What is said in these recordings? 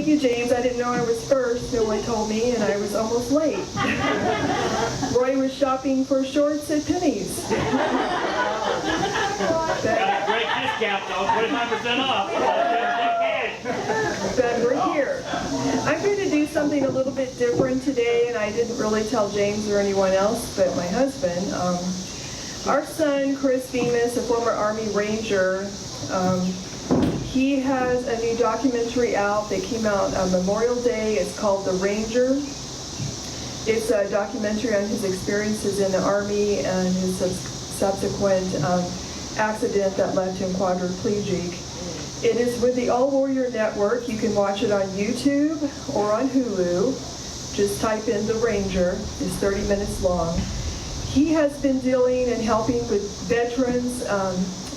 Thank you, James. I didn't know I was first. No one told me, and I was almost late. Roy was shopping for shorts at Penny's. Got a great discount, though. 25% off. But we're here. I'm going to do something a little bit different today, and I didn't really tell James or anyone else but my husband. Our son, Chris Bemiss, a former Army Ranger, he has a new documentary out that came out on Memorial Day. It's called The Ranger. It's a documentary on his experiences in the Army and his subsequent accident that left him quadriplegic. It is with the All Warrior Network. You can watch it on YouTube or on Hulu. Just type in The Ranger. It's 30 minutes long. He has been dealing and helping with veterans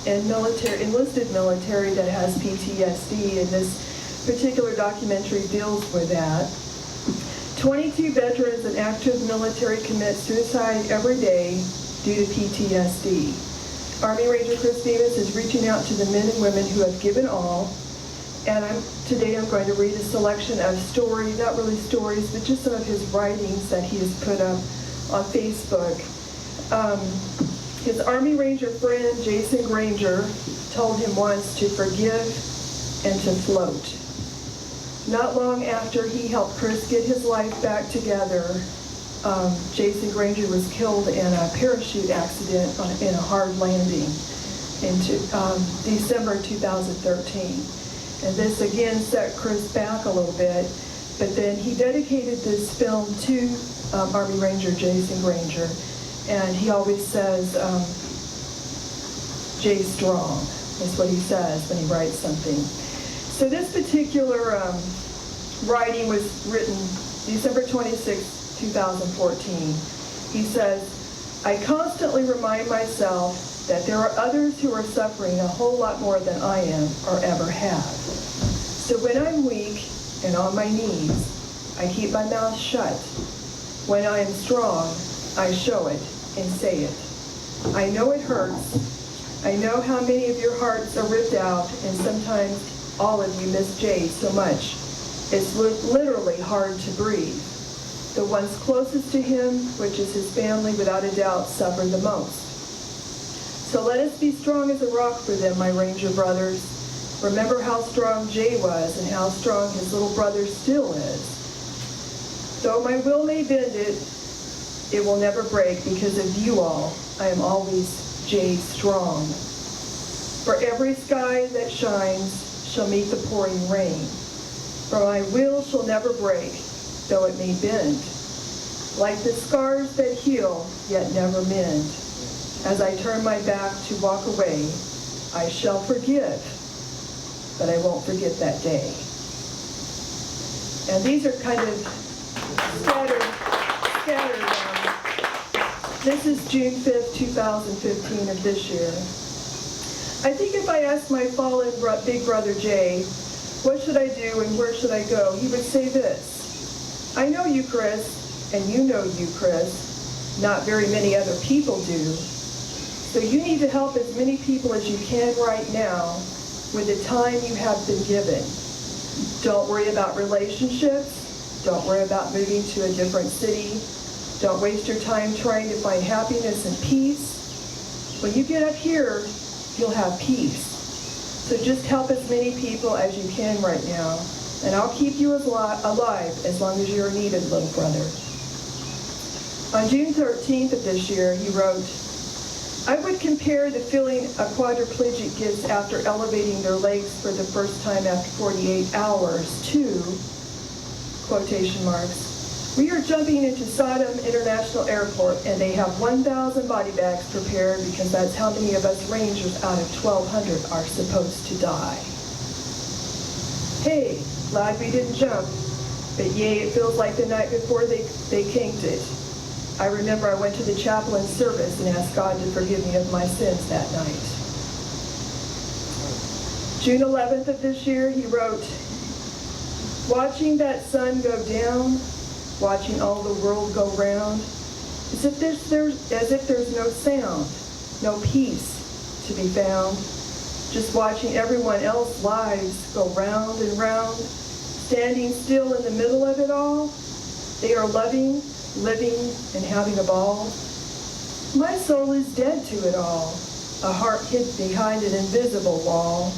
and enlisted military that has PTSD, and this particular documentary deals with that. 22 veterans and active military commit suicide every day due to PTSD. Army Ranger Chris Davis is reaching out to the men and women who have given all, and today I'm going to read a selection of stories, not really stories, but just some of his writings that he has put up on Facebook. His Army Ranger friend, Jason Granger, told him once to forgive and to float. Not long after he helped Chris get his life back together, Jason Granger was killed in a parachute accident in a hard landing in December 2013. And this again set Chris back a little bit, but then he dedicated this film to Army Ranger Jason Granger. And he always says, Jay Strong, is what he says when he writes something. So this particular writing was written December 26, 2014. He says, I constantly remind myself that there are others who are suffering a whole lot more than I am or ever have. So when I'm weak and on my knees, I keep my mouth shut. When I am strong, I show it and say it. I know it hurts. I know how many of your hearts are ripped out, and sometimes all of you miss Jay so much. It's literally hard to breathe. The ones closest to him, which is his family, without a doubt, suffer the most. So let us be strong as a rock for them, my Ranger brothers. Remember how strong Jay was and how strong his little brother still is. Though my will may bend it, it will never break because of you all. I am always Jay Strong. For every sky that shines shall meet the pouring rain. For my will shall never break, though it may bend. Like the scars that heal, yet never mend. As I turn my back to walk away, I shall forgive, but I won't forget that day. And these are kind of scattered. This is June 5th, 2015 of this year. I think if I asked my fallen big brother Jay, what should I do and where should I go, he would say this. I know you, Chris, and you know you, Chris. Not very many other people do. So you need to help as many people as you can right now with the time you have been given. Don't worry about relationships. Don't worry about moving to a different city. Don't waste your time trying to find happiness and peace. When you get up here, you'll have peace. So just help as many people as you can right now, and I'll keep you alive as long as you're needed, little brother. On June 13th of this year, he wrote, I would compare the feeling a quadriplegic gets after elevating their legs for the first time after 48 hours to, quotation marks, we are jumping into Sodom International Airport and they have 1,000 body bags prepared because that's how many of us Rangers out of 1,200 are supposed to die. Hey, glad we didn't jump, but yay, it feels like the night before they kinked it. I remember I went to the chaplain service and asked God to forgive me of my sins that night. June 11th of this year, he wrote, watching that sun go down, watching all the world go round, as if there's no sound, no peace to be found, just watching everyone else's lives go round and round, standing still in the middle of it all. They are loving, living, and having a ball. My soul is dead to it all, a heart hid behind an invisible wall.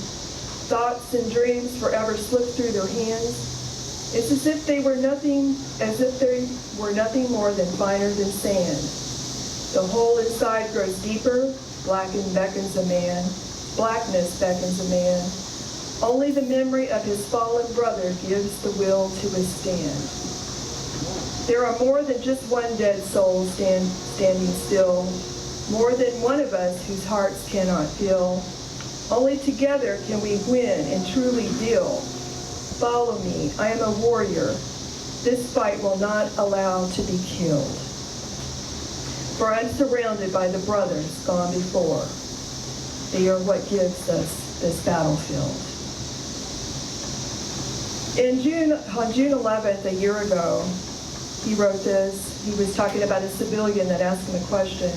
Thoughts and dreams forever slip through their hands. It's as if they were nothing more than finer than sand. The hole inside grows deeper, blackened beckons a man. Blackness beckons a man. Only the memory of his fallen brother gives the will to withstand. There are more than just one dead soul standing still, more than one of us whose hearts cannot feel. Only together can we win and truly deal. Follow me, I am a warrior. This fight will not allow to be killed. For I'm surrounded by the brothers gone before. They are what gives us this battlefield. On June 11th, a year ago, he wrote this. He was talking about a civilian that asked him a question.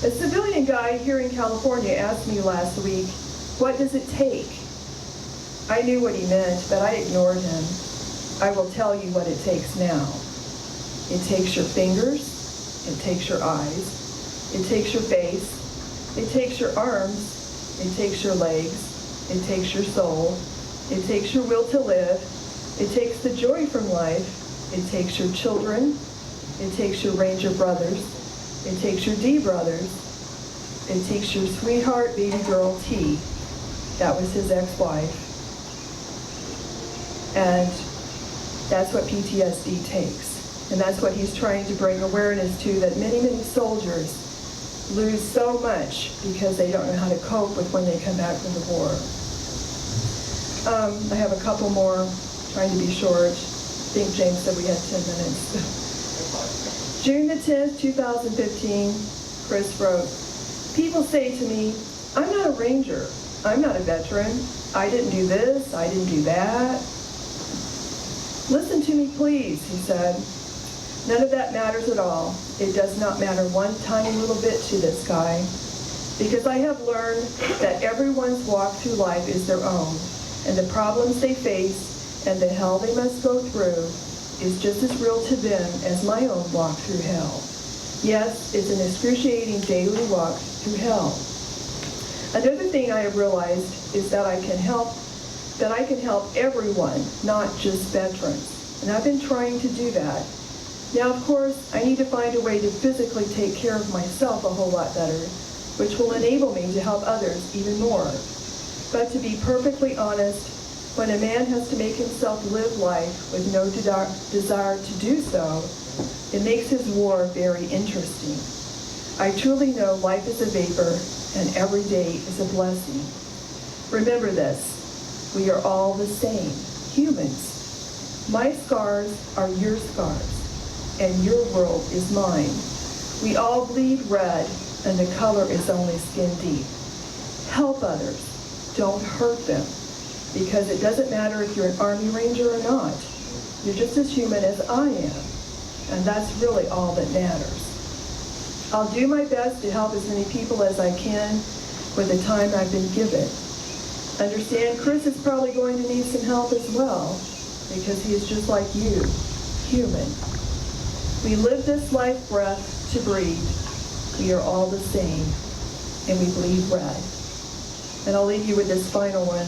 A civilian guy here in California asked me last week, what does it take? I knew what he meant, but I ignored him. I will tell you what it takes now. It takes your fingers. It takes your eyes. It takes your face. It takes your arms. It takes your legs. It takes your soul. It takes your will to live. It takes the joy from life. It takes your children. It takes your Ranger brothers. It takes your D brothers. It takes your sweetheart baby girl T. That was his ex-wife. And that's what PTSD takes. And that's what he's trying to bring awareness to, that many, many soldiers lose so much because they don't know how to cope with when they come back from the war. I have a couple more, trying to be short. I think James said we had 10 minutes. June the 10th, 2015, Chris wrote, people say to me, I'm not a Ranger. I'm not a veteran. I didn't do this. I didn't do that. Listen to me, please, he said. None of that matters at all. It does not matter one tiny little bit to this guy, because I have learned that everyone's walk through life is their own, and the problems they face and the hell they must go through is just as real to them as my own walk through hell. Yes, it's an excruciating daily walk through hell. Another thing I have realized is that I can help everyone, not just veterans. And I've been trying to do that. Now, of course, I need to find a way to physically take care of myself a whole lot better, which will enable me to help others even more. But to be perfectly honest, when a man has to make himself live life with no desire to do so, it makes his war very interesting. I truly know life is a vapor and every day is a blessing. Remember this, we are all the same, humans. My scars are your scars, and your world is mine. We all bleed red, and the color is only skin deep. Help others, don't hurt them, because it doesn't matter if you're an Army Ranger or not. You're just as human as I am, and that's really all that matters. I'll do my best to help as many people as I can with the time I've been given. Understand, Chris is probably going to need some help as well, because he is just like you, human. We live this life breath to breathe. We are all the same, and we bleed red. And I'll leave you with this final one.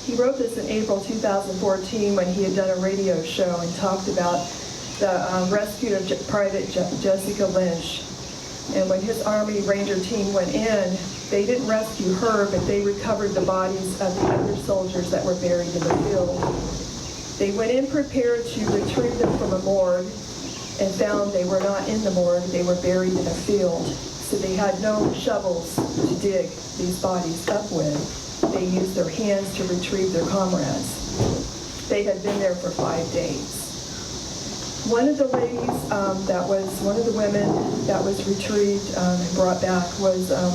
He wrote this in April 2014 when he had done a radio show and talked about the rescue of Private Jessica Lynch. And when his Army Ranger team went in, they didn't rescue her, but they recovered the bodies of the other soldiers that were buried in the field. They went in prepared to retrieve them from a morgue and found they were not in the morgue, they were buried in a field. So they had no shovels to dig these bodies up with. They used their hands to retrieve their comrades. They had been there for 5 days. One of the ladies one of the women that was retrieved and brought back was a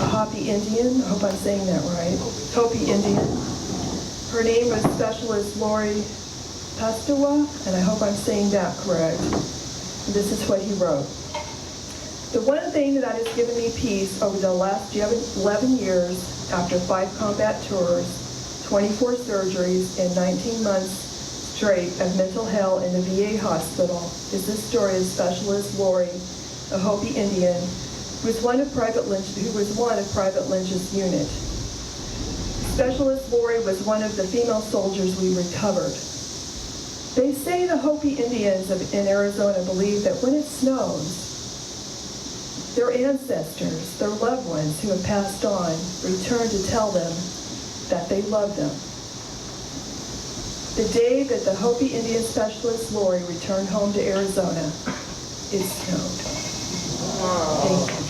Hopi Indian. I hope I'm saying that right. Hopi Indian. Her name was Specialist Lori Pastawa, and I hope I'm saying that correct. This is what he wrote. The one thing that has given me peace over the last 11 years, after 5 combat tours, 24 surgeries, and 19 months straight of mental hell in the VA hospital is the story of Specialist Lori, a Hopi Indian, who was one of Private Lynch's unit. Specialist Lori was one of the female soldiers we recovered. They say the Hopi Indians in Arizona believe that when it snows, their ancestors, their loved ones who have passed on, return to tell them that they love them. The day that the Hopi Indian Specialist Lori returned home to Arizona, it snowed. Thank you.